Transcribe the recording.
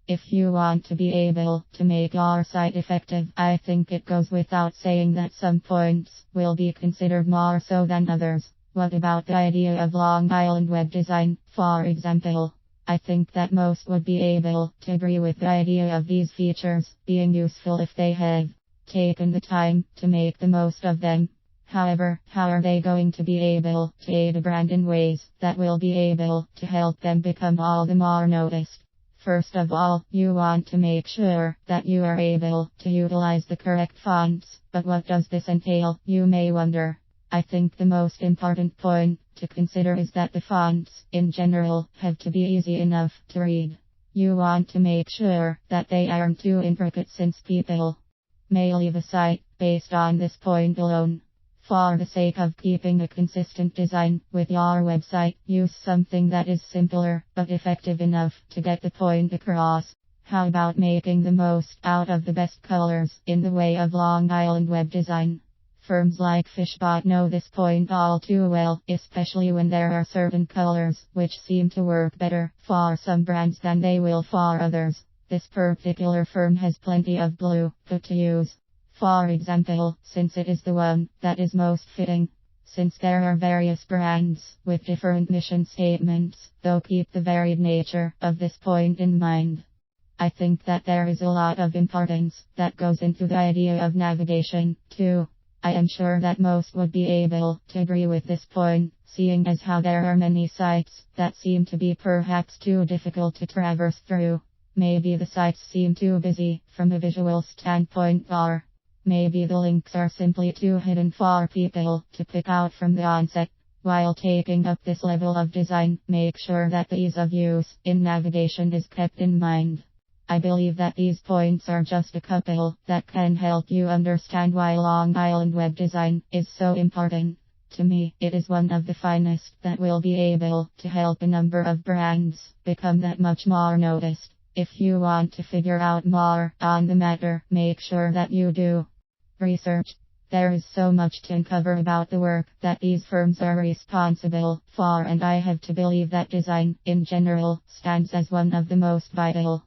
If you want to be able to make your site effective, I think it goes without saying that some points will be considered more so than others. What about the idea of Long Island web design, for example? I think that most would be able to agree with the idea of these features being useful if they have taken the time to make the most of them. However, how are they going to be able to aid a brand in ways that will be able to help them become all the more noticed? First of all, you want to make sure that you are able to utilize the correct fonts. But what does this entail, you may wonder? I think the most important point to consider is that the fonts, in general, have to be easy enough to read. You want to make sure that they aren't too intricate, since people may leave a site based on this point alone. For the sake of keeping a consistent design with your website, use something that is simpler but effective enough to get the point across. How about making the most out of the best colors in the way of Long Island web design? Firms like Fishbot know this point all too well, especially when there are certain colors which seem to work better for some brands than they will for others. This particular firm has plenty of blue to use, for example, since it is the one that is most fitting. Since there are various brands with different mission statements, though keep the varied nature of this point in mind. I think that there is a lot of importance that goes into the idea of navigation, too. I am sure that most would be able to agree with this point, seeing as how there are many sites that seem to be perhaps too difficult to traverse through. Maybe the sites seem too busy from a visual standpoint, or maybe the links are simply too hidden for people to pick out from the onset. While taking up this level of design, make sure that the ease of use in navigation is kept in mind. I believe that these points are just a couple that can help you understand why Long Island web design is so important. To me, it is one of the finest that will be able to help a number of brands become that much more noticed. If you want to figure out more on the matter, make sure that you do research. There is so much to uncover about the work that these firms are responsible for, and I have to believe that design, in general, stands as one of the most vital